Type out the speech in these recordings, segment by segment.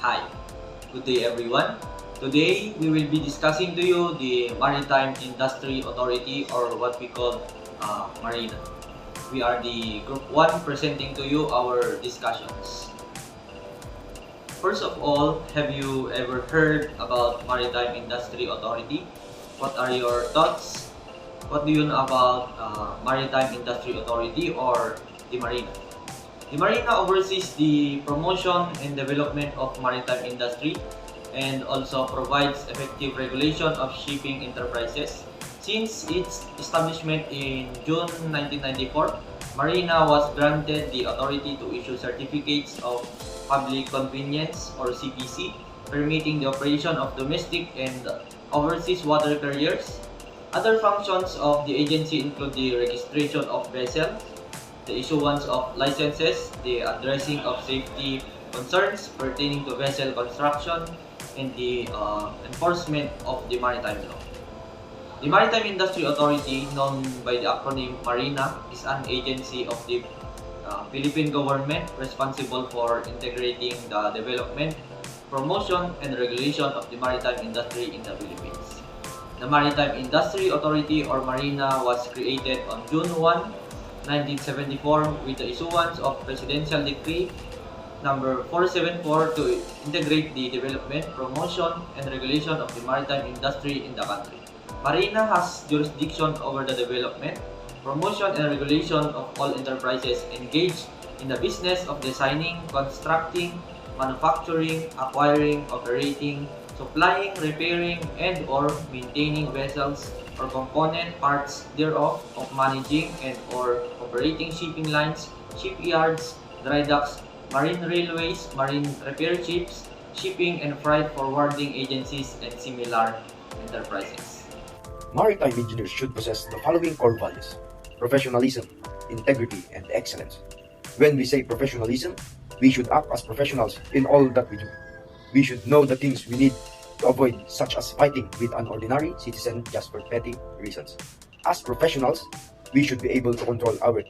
Hi, good day everyone. Today we will be discussing to you the Maritime Industry Authority, or what we call Marina. We are the Group 1 presenting to you our discussions. First of all, have you ever heard about Maritime Industry Authority? What are your thoughts? What do you know about Maritime Industry Authority, or the Marina? The Marina oversees the promotion and development of maritime industry and also provides effective regulation of shipping enterprises. Since its establishment in June 1994, Marina was granted the authority to issue certificates of public convenience, or CPC, permitting the operation of domestic and overseas water carriers. Other functions of the agency include the registration of vessels, the issuance of licenses, the addressing of safety concerns pertaining to vessel construction, and the enforcement of the maritime law. The Maritime Industry Authority, known by the acronym MARINA, is an agency of the Philippine government responsible for integrating the development, promotion, and regulation of the maritime industry in the Philippines. The Maritime Industry Authority, or MARINA, was created on June 1, 1974 with the issuance of Presidential Decree number 474 to integrate the development, promotion, and regulation of the maritime industry in the country. Marina has jurisdiction over the development, promotion, and regulation of all enterprises engaged in the business of designing, constructing, manufacturing, acquiring, operating, supplying, repairing, and or maintaining vessels or component parts thereof, of managing and or operating shipping lines, shipyards, dry docks, marine railways, marine repair ships, shipping and freight forwarding agencies, and similar enterprises. Maritime engineers should possess the following core values: professionalism, integrity, and excellence. When we say professionalism, we should act as professionals in all that we do. We should know the things we need to avoid, such as fighting with an ordinary citizen just for petty reasons. As professionals, we should be able to control our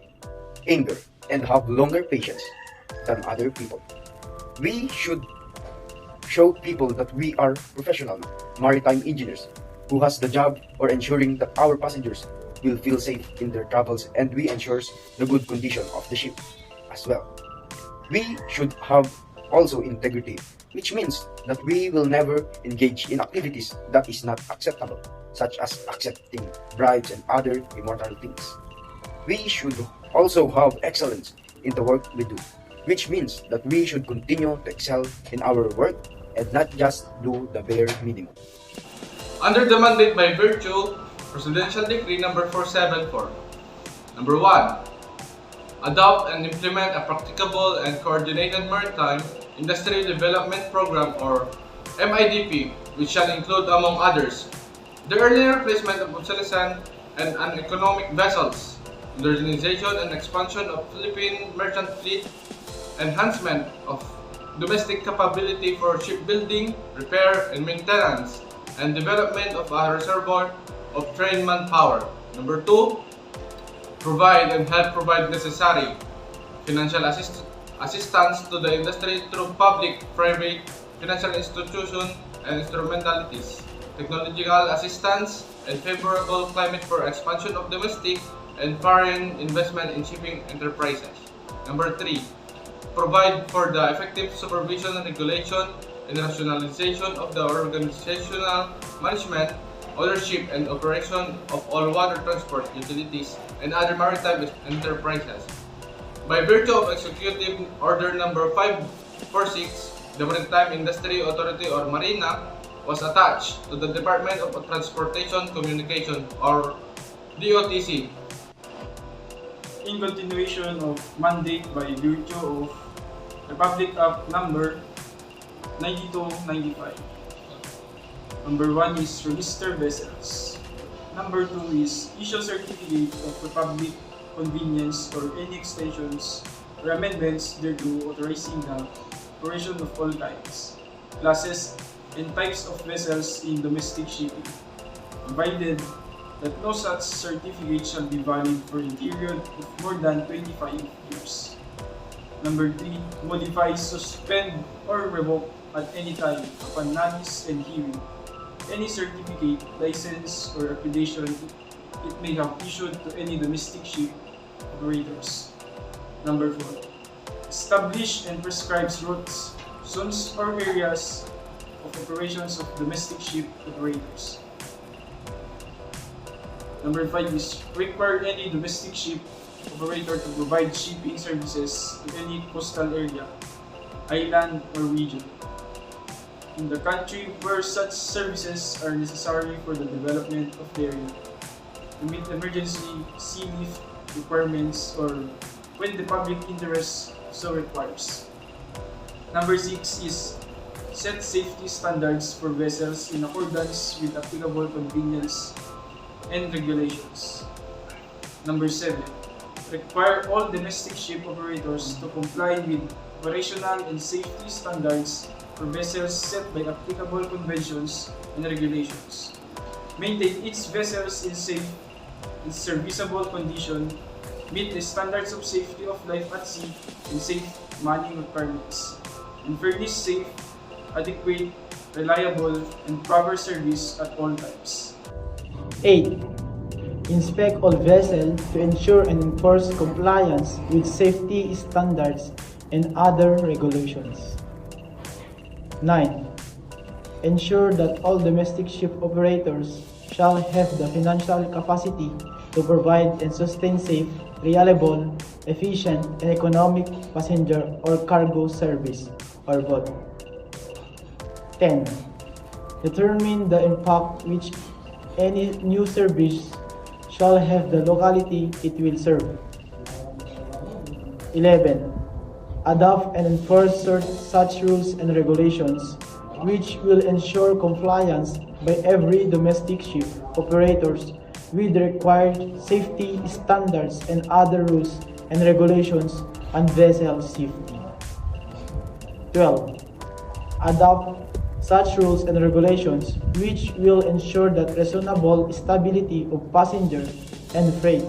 anger and have longer patience than other people. We should show people that we are professional maritime engineers who has the job or ensuring that our passengers will feel safe in their travels, and we ensures the good condition of the ship as well. We should have also integrity, which means that we will never engage in activities that is not acceptable, such as accepting bribes and other immoral things. We should also have excellence in the work we do, which means that we should continue to excel in our work and not just do the bare minimum. Under the mandate by virtue, Presidential Decree number 474. Number 1. Adopt and implement a practicable and coordinated maritime industry development program, or MIDP, which shall include, among others, the early replacement of obsolescent and uneconomic vessels, modernization and expansion of Philippine merchant fleet, enhancement of domestic capability for shipbuilding, repair, and maintenance, and development of a reservoir of trained manpower. Number 2. Provide and help provide necessary financial assistance to the industry through public, private, financial institutions and instrumentalities, technological assistance, and favorable climate for expansion of domestic and foreign investment in shipping enterprises. Number 3. Provide for the effective supervision and regulation and rationalization of the organizational management, ownership, and operation of all water transport, utilities, and other maritime enterprises. By virtue of Executive Order number 546, the Maritime Industry Authority, or MARINA, was attached to the Department of Transportation Communication, or DOTC. In continuation of mandate by virtue of Republic Act number 9295. Number 1 is register vessels. Number 2 is issue certificate of public convenience or any extensions or amendments thereto authorizing the operation of all kinds, classes, and types of vessels in domestic shipping, provided that no such certificate shall be valid for a period of more than 25 years. Number 3, modify, suspend, or revoke at any time upon notice and hearing any certificate, license, or accreditation it may have issued to any domestic ship operators. Number 4. Establish and prescribes routes, zones, or areas of operations of domestic ship operators. Number 5 is require any domestic ship operator to provide shipping services to any coastal area, island, or region in the country where such services are necessary for the development of the area, to meet emergency sea lift requirements or when the public interest so requires. Number 6 is set safety standards for vessels in accordance with applicable convenience and regulations. Number 7. Require all domestic ship operators to comply with operational and safety standards for vessels set by applicable conventions and regulations. Maintain its vessels in safe and serviceable condition, meet the standards of safety of life at sea and safe manning requirements, and furnish safe, adequate, reliable, and proper service at all times. 8. Inspect all vessels to ensure and enforce compliance with safety standards and other regulations. 9. Ensure that all domestic ship operators shall have the financial capacity to provide and sustain safe, reliable, efficient, and economic passenger or cargo service, or both. 10. Determine the impact which any new service shall have the locality it will serve. 11. Adopt and enforce such rules and regulations which will ensure compliance by every domestic ship operators with the required safety standards and other rules and regulations on vessel safety. 12. Adopt such rules and regulations which will ensure that reasonable stability of passenger and freight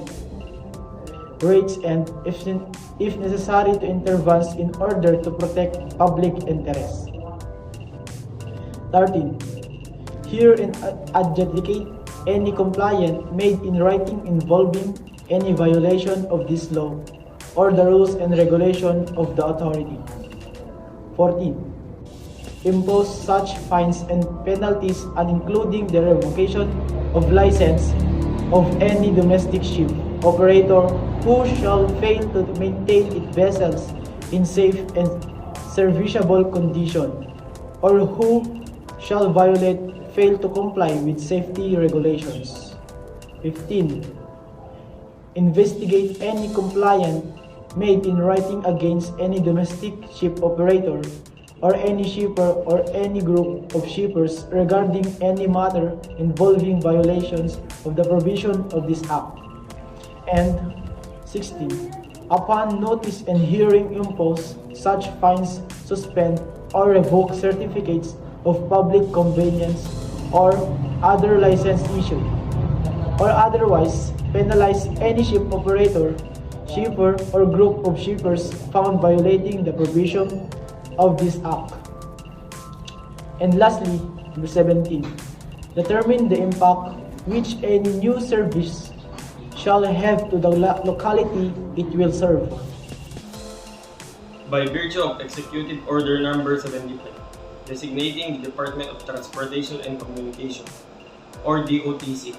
rates and if necessary to intervene in order to protect public interests. 13. Hear and adjudicate any complaint made in writing involving any violation of this law or the rules and regulation of the authority. 14. Impose such fines and penalties and including the revocation of license of any domestic ship operator who shall fail to maintain its vessels in safe and serviceable condition, or who shall fail to comply with safety regulations. 15. Investigate any complaint made in writing against any domestic ship operator or any shipper or any group of shippers regarding any matter involving violations of the provision of this Act. And 16. Upon notice and hearing impose such fines, suspend or revoke certificates of public convenience or other license issued, or otherwise penalize any ship operator, shipper, or group of shippers found violating the provision of this Act. And lastly, number 17. Determine the impact which any new service shall have to the locality it will serve. By virtue of Executive Order Number 75, designating the Department of Transportation and Communication, or DOTC,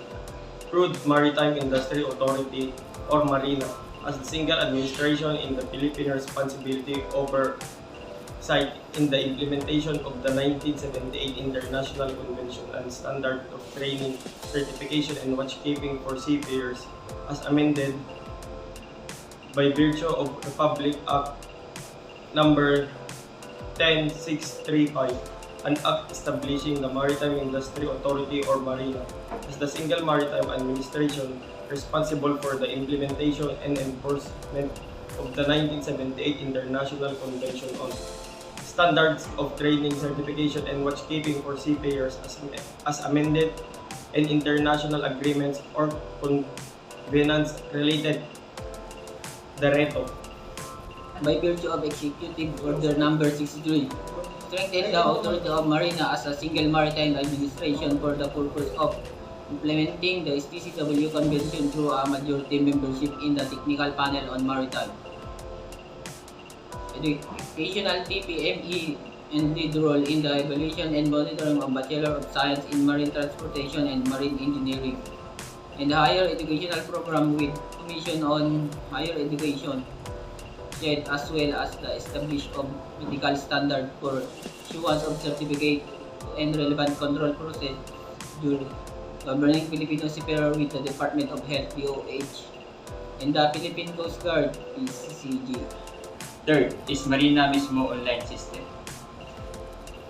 Crude Maritime Industry Authority, or Marina, as the single administration in the Philippine responsibility oversight in the implementation of the 1978 International Convention and Standard of Training, Certification, and Watchkeeping for Seafarers, as amended by virtue of Republic Act Number 10635, an act establishing the Maritime Industry Authority or Marina as the single maritime administration responsible for the implementation and enforcement of the 1978 International Convention on Standards of Training, Certification, and Watchkeeping for Seafarers as amended, and international agreements or covenants related thereto. By virtue of Executive Order Number 63, strengthen the authority of Marina as a single maritime administration for the purpose of implementing the STCW Convention through a majority membership in the Technical Panel on Maritime. Educational TPME and lead role in the evaluation and monitoring of Bachelor of Science in Marine Transportation and Marine Engineering, and the higher educational program with Commission on Higher Education, as well as the establishment of medical standard for issuance of certificate and relevant control process during governing Filipino seafarer with the Department of Health DOH and the Philippine Coast Guard PCCG. Third is Marina mismo online system.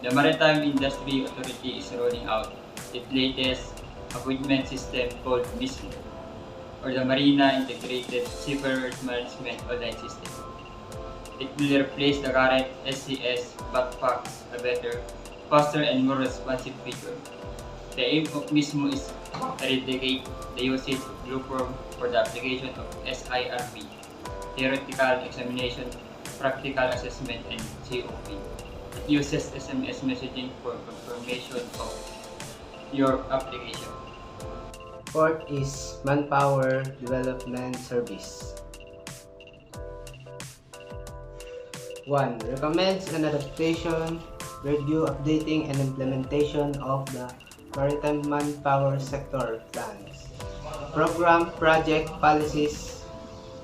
The Maritime Industry Authority is rolling out its latest appointment system called MISMO, or the Marina Integrated Seafarers Management Online System. It will replace the current SCS but packs a better, faster, and more responsive feature. The aim of MISMO is to eradicate the usage of blue form for the application of SIRP, theoretical examination, practical assessment, and COP. It uses SMS messaging for confirmation of your application. Fourth is Manpower Development Service. 1. Recommends an adaptation, review, updating, and implementation of the Maritime Manpower Sector Plans. Program, project, policies,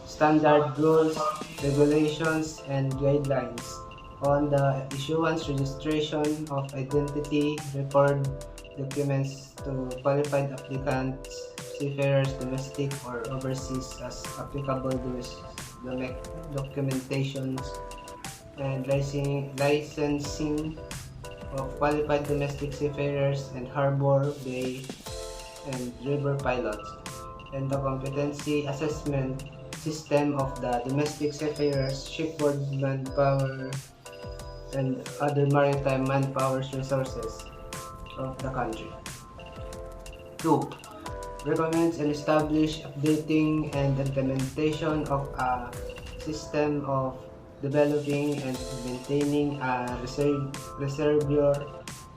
standard rules, regulations, and guidelines on the issuance, registration of identity record documents to qualified applicants, seafarers, domestic or overseas, as applicable documentations, and licensing of qualified domestic seafarers and harbor, bay, and river pilots, and the competency assessment system of the domestic seafarers, shipboard manpower, and other maritime manpower resources of the country. 2. Recommends and establish updating and implementation of a system of developing and maintaining a reservoir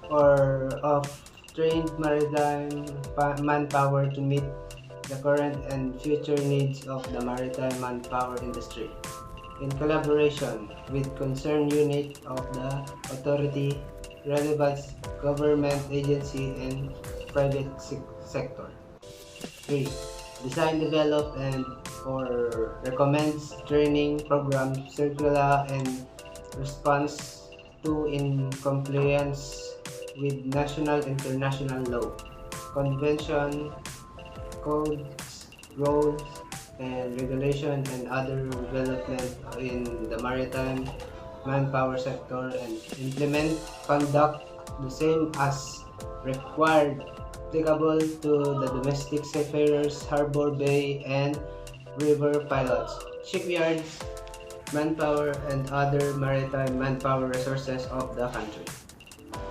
or of trained maritime manpower to meet the current and future needs of the maritime manpower industry, in collaboration with concerned unit of the authority, relevant government agency, and private sector. 3. Design, develop, and or recommends training program, circular, and response to in compliance with national international law, convention, codes, rules, and regulation, and other development in the maritime manpower sector, and implement, conduct the same as required, applicable to the domestic seafarers, harbor, bay, and river pilots, shipyards, manpower, and other maritime manpower resources of the country.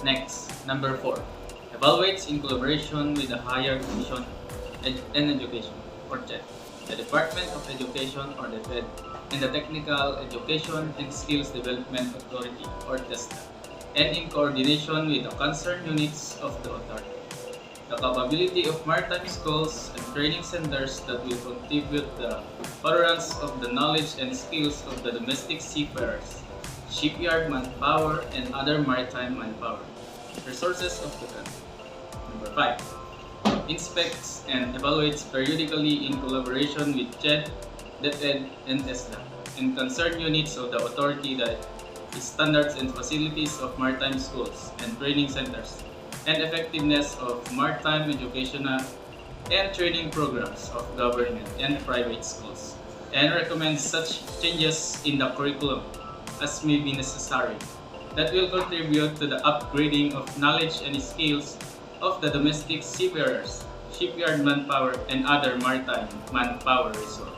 Next, number 4. Evaluates in collaboration with the Higher Commission and Education, or CHED, the Department of Education, or DepEd, and the Technical Education and Skills Development Authority, or TESTA, and in coordination with the concerned units of the authority. The capability of maritime schools and training centers that will contribute the furtherance of the knowledge and skills of the domestic seafarers, shipyard manpower, and other maritime manpower resources of the country. Number 5. Inspects and evaluates periodically in collaboration with CHED, DepEd, and TESDA, and concerned units of the authority that is standards and facilities of maritime schools and training centers, and effectiveness of maritime educational and training programs of government and private schools, and recommends such changes in the curriculum as may be necessary that will contribute to the upgrading of knowledge and skills of the domestic seafarers, shipyard manpower, and other maritime manpower resources.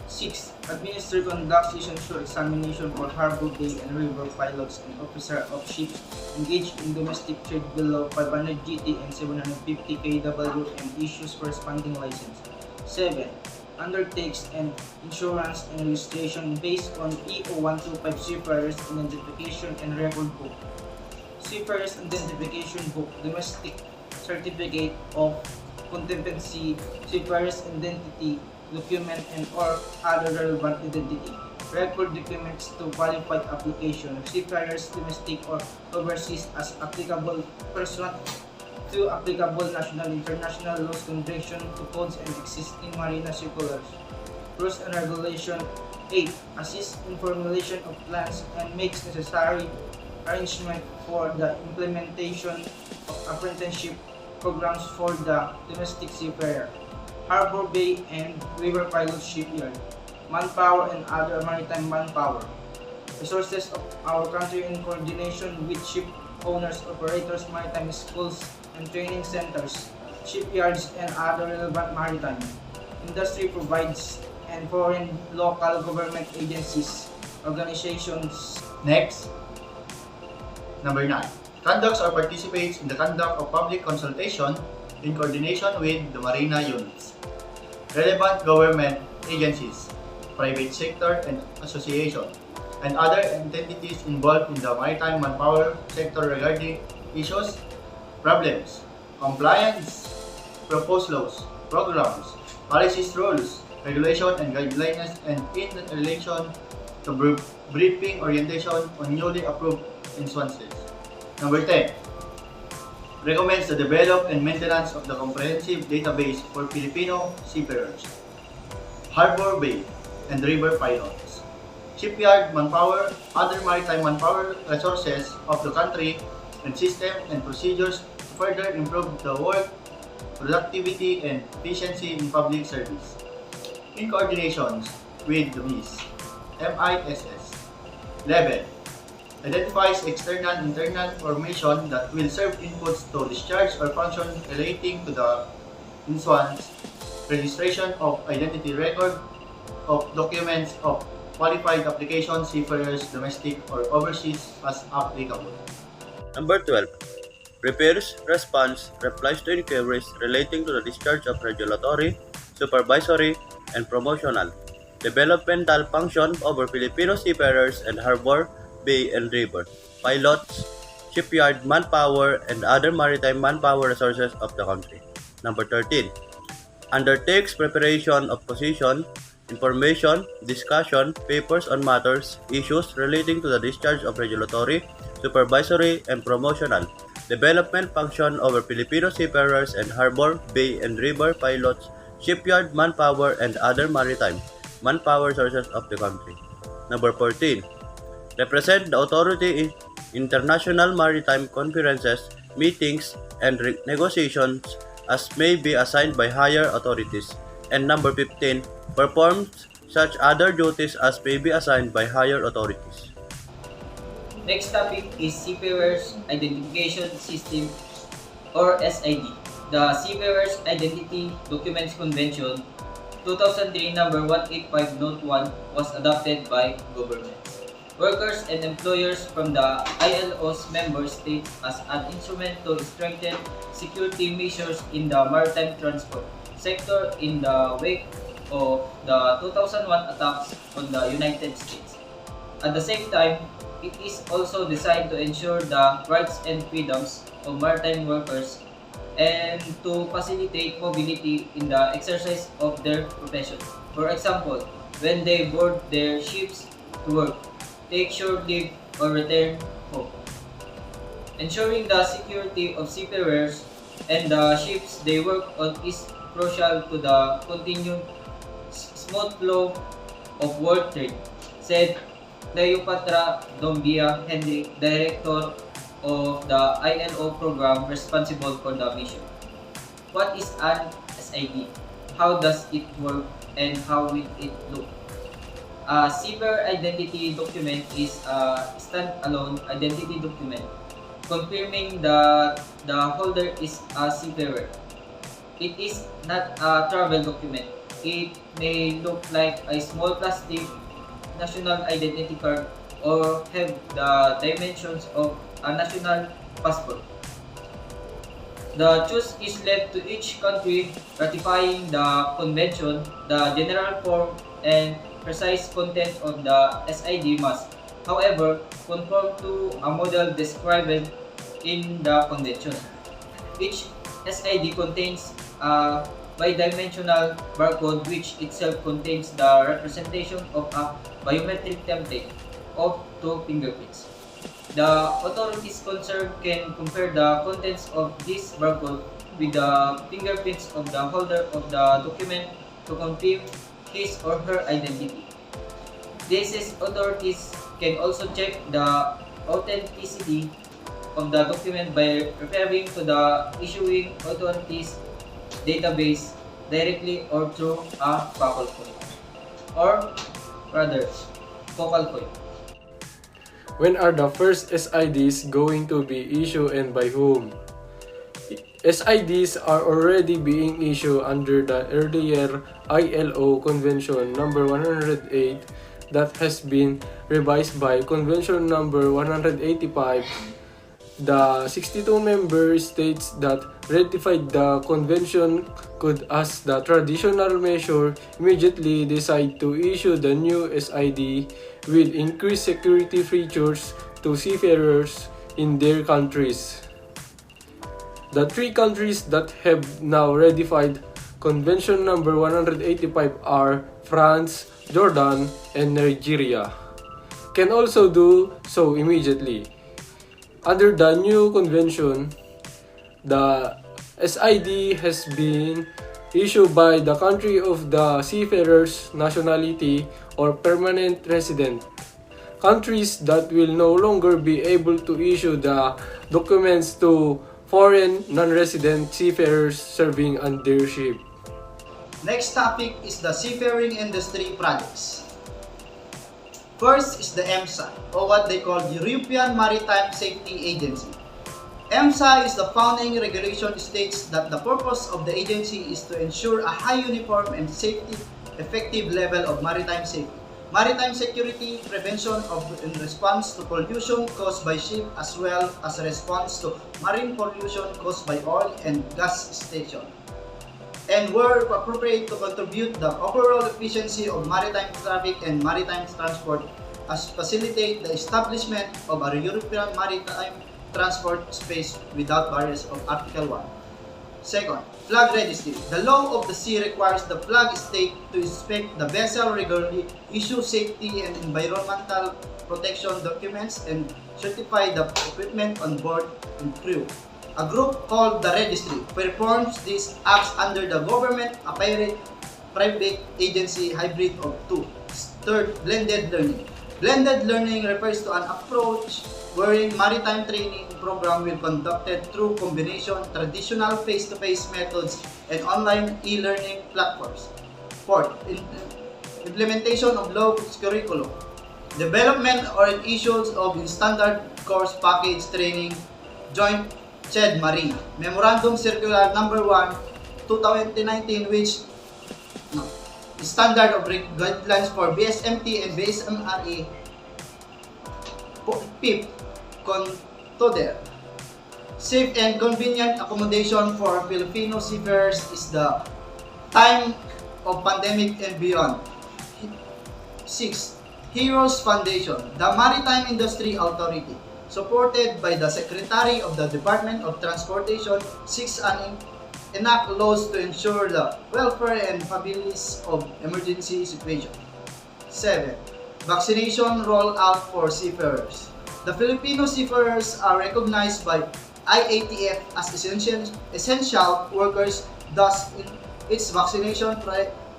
6. Administer, conduct session examination for harbor, bay, and river pilots and officer of ships engaged in domestic trade below 500 GT and 750 kW, and issues corresponding license. 7. undertakes and insurance and registration based on EO 125 Seafarers Identification and Record Book, Seafarers Identification Book, Domestic Certificate of Competency, Seafarers Identity Document and or other relevant identity record documents to qualified application, seafarers domestic or overseas as applicable pursuant to applicable national international laws, convention to codes and existing marina circulars, rules and regulation. 8. Assist in formulation of plans and makes necessary arrangement for the implementation of apprenticeship programs for the domestic seafarer, harbor, bay, and river pilot shipyard, manpower and other maritime manpower, resources of our country in coordination with ship owners, operators, maritime schools and training centers, shipyards and other relevant maritime industry provides, and foreign local government agencies, organizations. Next, number 9. Conducts or participates in the conduct of public consultation in coordination with the marina units, relevant government agencies, private sector and association, and other entities involved in the maritime manpower sector regarding issues, problems, compliance, proposed laws, programs, policies, rules, regulation, and guidelines, and in relation to briefing orientation on newly approved instances. Number 10. Recommends the development and maintenance of the comprehensive database for Filipino seafarers, harbor, bay, and river pilots, shipyard manpower, other maritime manpower resources of the country, and system and procedures to further improve the work, productivity, and efficiency in public service. In coordination with the MISS. 11. Identifies external and internal information that will serve inputs to discharge or function relating to the issuance, registration of identity record, of documents of qualified application seafarers, domestic or overseas as applicable. Number 12. Prepares, responds, replies to inquiries relating to the discharge of regulatory, supervisory, and promotional, developmental function over Filipino seafarers and harbor, bay, and river, pilots, shipyard manpower, and other maritime manpower resources of the country. Number 13. Undertakes preparation of position, information, discussion, papers on matters, issues relating to the discharge of regulatory, supervisory, and promotional, development function over Filipino seafarers and harbor, bay, and river pilots, shipyard manpower, and other maritime manpower sources of the country. Number 14. Represent the authority in international maritime conferences, meetings, and negotiations as may be assigned by higher authorities. And number 15. Performs such other duties as may be assigned by higher authorities. Next topic is Seafarers Identification System or SID. The Seafarers Identity Documents Convention 2003 number 185 Note 1 was adopted by governments, workers and employers from the ILO's member states as an instrument to strengthen security measures in the maritime transport sector in the wake of the 2001 attacks on the United States. At the same time, it is also designed to ensure the rights and freedoms of maritime workers and to facilitate mobility in the exercise of their profession. For example, when they board their ships to work, take short leave, or return home. Ensuring the security of seafarers and the ships they work on is crucial to the continued smooth flow of world trade, said Cleopatra Dombia Henry, Director of the ILO program responsible for the mission. What is an SID? How does it work and how will it look? A seafarer identity document is a stand-alone identity document confirming that the holder is a seafarer. It is not a travel document. It may look like a small plastic national identity card or have the dimensions of a national passport. The choice is left to each country ratifying the convention. The general form and precise content of the SID must, however, conform to a model described in the convention. Each SID contains a bidimensional barcode which itself contains the representation of a biometric template of 2 fingerprints. The authorities concerned can compare the contents of this barcode with the fingerprints of the holder of the document to confirm his or her identity. These authorities can also check the authenticity of the document by referring to the issuing authorities database directly or through a focal point, or rather, focal point. When are the first SIDs going to be issued and by whom? SIDs are already being issued under the earlier ILO Convention number 108 that has been revised by Convention number 185. The 62 member states that ratified the convention could, as the traditional measure, immediately decide to issue the new SID with increased security features to seafarers in their countries. The 3 countries that have now ratified Convention number 185 are France, Jordan, and Nigeria. Can also do so immediately. Under the new convention, the SID has been issued by the country of the seafarer's nationality or permanent resident. Countries that will no longer be able to issue the documents to foreign non-resident seafarers serving on their ship. Next topic is the seafaring industry projects. First is the EMSA, or what they call the European Maritime Safety Agency. EMSA is the founding regulation states that the purpose of the agency is to ensure a high uniform and safety effective level of maritime safety, maritime security, prevention of and response to pollution caused by ship, as well as a response to marine pollution caused by oil and gas station, and where appropriate to contribute the overall efficiency of maritime traffic and maritime transport, as facilitate the establishment of a European maritime transport space without barriers of Article 1. Second, flag registry. The law of the sea requires the flag state to inspect the vessel regularly, issue safety and environmental protection documents, and certify the equipment on board and crew. A group called the registry performs these acts under the government-operated private agency hybrid of 2. Third, blended learning. Blended learning refers to an approach wherein maritime training program will be conducted through combination traditional face-to-face methods and online e-learning platforms. Fourth, implementation of low curriculum. Development or issues of standard course package training, joint CHED Marina. Memorandum Circular Number 1, 2019, which standard of guidelines for BSMT and BSMRE. Fifth, CONTODER. Safe and convenient accommodation for Filipino seafarers is the time of pandemic and beyond. Sixth, Heroes Foundation, the Maritime Industry Authority, supported by the Secretary of the Department of Transportation, seeks and enact laws to ensure the welfare and stability of emergency situations. 7. Vaccination rollout for seafarers. The Filipino seafarers are recognized by IATF as essential workers, thus its vaccination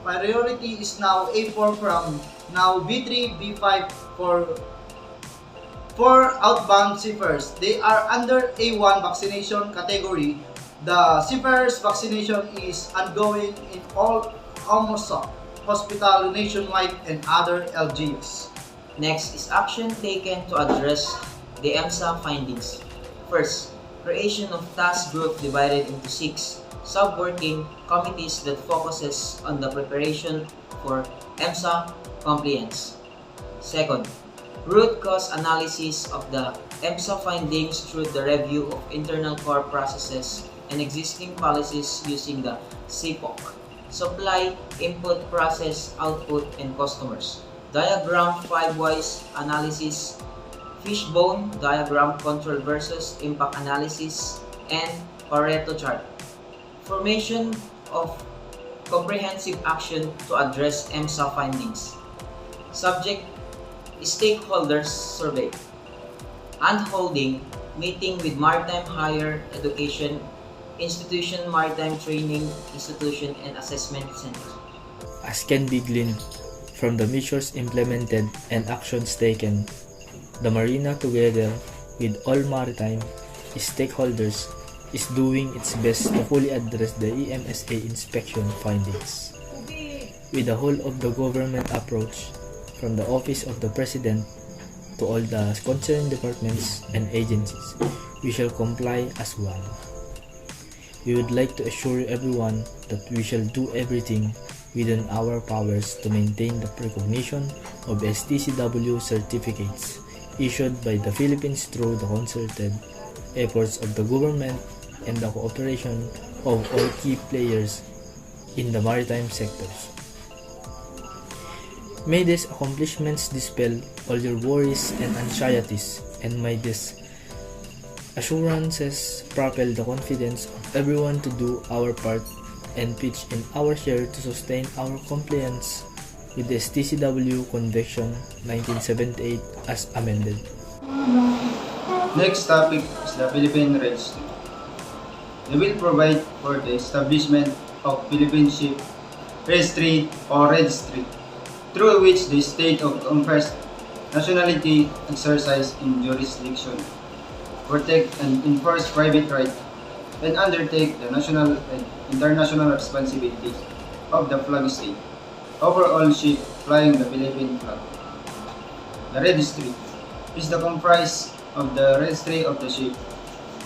priority is now A4 from now B3, B5 for outbound seafarers. They are under A1 vaccination category. The seafarers vaccination is ongoing in almost all hospital nationwide and other LGUs. Next is action taken to address the EMSA findings. First, creation of task group divided into 6 sub-working committees that focuses on the preparation for EMSA compliance. Second, root cause analysis of the EMSA findings through the review of internal core processes and existing policies using the SIPOC: supply, input, process, output, and customers. Diagram 5-wise analysis, fishbone diagram, control versus impact analysis, and Pareto chart. Formation of comprehensive action to address EMSA findings. Subject: stakeholders survey. Handholding, meeting with maritime higher education institution, maritime training institution, and assessment center. As can be gleaned from the measures implemented and actions taken, the Marina, together with all maritime stakeholders, is doing its best to fully address the EMSA inspection findings. With the whole of the government approach, from the Office of the President to all the concerned departments and agencies, we shall comply as one. We would like to assure everyone that we shall do everything within our powers to maintain the recognition of STCW certificates issued by the Philippines through the concerted efforts of the government and the cooperation of all key players in the maritime sectors. May these accomplishments dispel all your worries and anxieties, and may these assurances propel the confidence of everyone to do our part and pitch in our share to sustain our compliance with the STCW Convention 1978 as amended. Next topic is the Philippine Registry. They will provide for the establishment of Philippine Ship Registry or Registry, through which the state of confers nationality exercise in jurisdiction, protect and enforce private rights, and undertake the national and international responsibilities of the flag state over all ships flying the Philippine flag. The registry is the comprise of the registry of the ship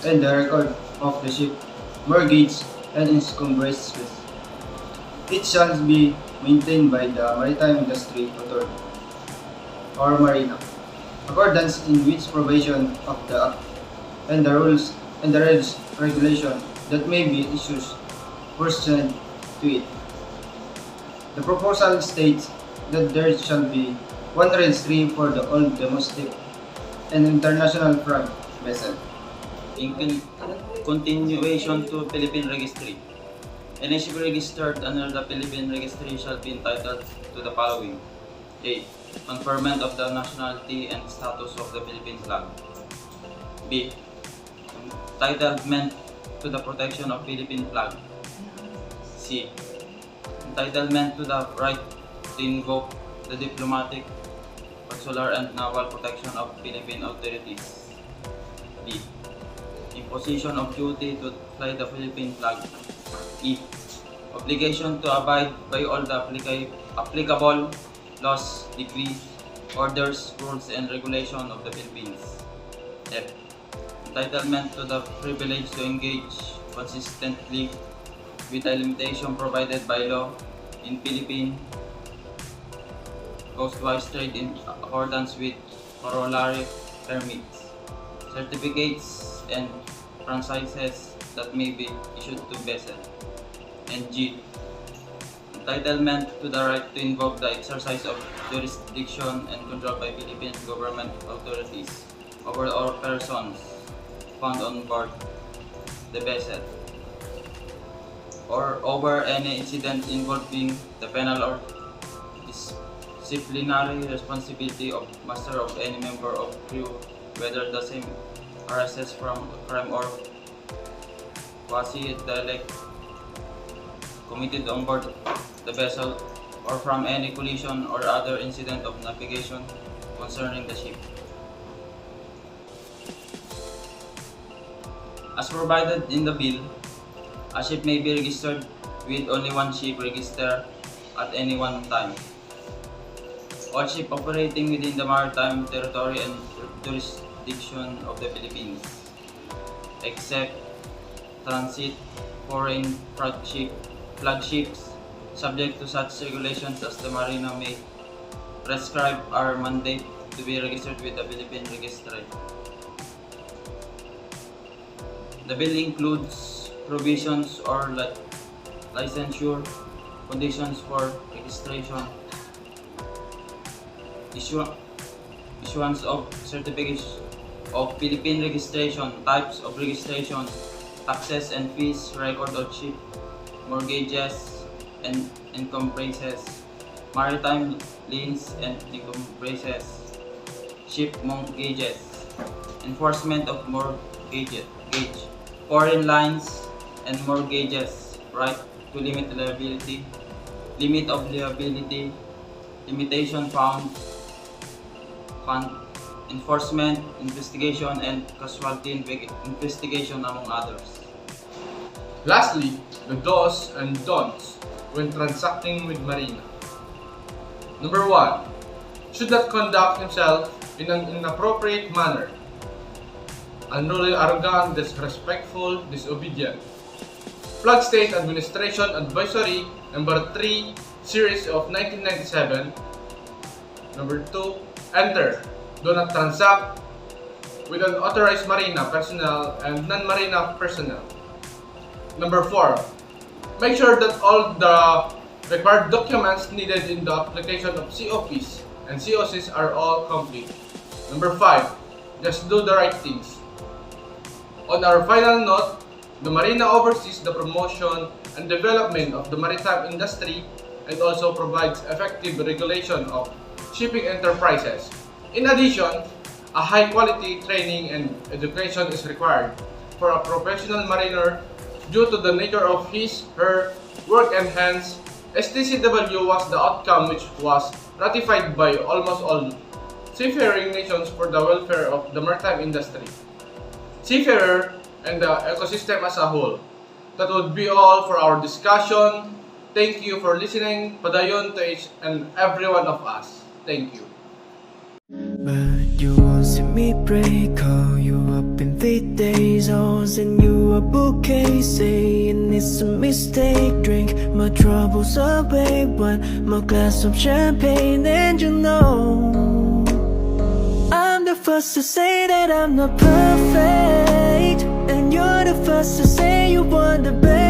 and the record of the ship, mortgage, and encumbrances. It shall be maintained by the Maritime Industry Authority or Marina, accordance in which provision of the Act and the rules and the regulation that may be issued pursuant to it. The proposal states that there shall be one registry for the all domestic and international flag vessel. In continuation to Philippine Registry, any ship registered under the Philippine Registry shall be entitled to the following: A. Conferment of the nationality and status of the Philippine flag. B. Entitlement to the protection of Philippine flag. C. Entitlement to the right to invoke the diplomatic, consular, and naval protection of Philippine authorities. D. Imposition of duty to fly the Philippine flag. E. Obligation to abide by all the applicable laws, decrees, orders, rules, and regulations of the Philippines. F. Entitlement to the privilege to engage consistently with the limitation provided by law in Philippine coastwise trade in accordance with corollary permits, certificates, and franchises that may be issued to vessel. And G. Entitlement to the right to invoke the exercise of jurisdiction and control by Philippine government authorities over all persons found on board the vessel, or over any incident involving the penal or disciplinary responsibility of master of any member of crew, whether the same arises from crime or quasi-delict committed on board the vessel, or from any collision or other incident of navigation concerning the ship. As provided in the bill, a ship may be registered with only one ship register at any one time. All ships operating within the maritime territory and jurisdiction of the Philippines, except transit foreign flagships, subject to such regulations as the Marina may prescribe, are mandated to be registered with the Philippine Registry. The bill includes provisions or licensure, conditions for registration, issuance of certificates of Philippine registration, types of registration, taxes and fees, record of ship, mortgages and encumbrances, maritime liens and encumbrances, ship mortgages, enforcement of mortgage, foreign lines and mortgages, right to limit liability, limit of liability, limitation fund, enforcement, investigation, and casualty investigation, among others. Lastly, the do's and don'ts when transacting with Marina. Number 1. Should not conduct himself in an inappropriate manner. Unruly, arrogant, disrespectful, disobedient. Flag State Administration Advisory Number 3, Series of 1997. Number 2. Enter. Do not transact with unauthorized marina personnel and non-marina personnel. Number 4. Make sure that all the required documents needed in the application of COPs and COCs are all complete. Number 5. Just do the right things. On our final note, the Marina oversees the promotion and development of the maritime industry and also provides effective regulation of shipping enterprises. In addition, a high-quality training and education is required for a professional mariner due to the nature of his/her work, and hence, STCW was the outcome which was ratified by almost all seafaring nations for the welfare of the maritime industry, seafarer, and the ecosystem as a whole. That would be all for our discussion. Thank you for listening. Padayon to each and every one of us. Thank you. But you won't see me pray, call you up in 3 days. I'll send you a bouquet, saying it's a mistake. Drink my troubles away, one more glass of champagne, and you know I'm the first to say that I'm not perfect, and you're the first to say you want the best.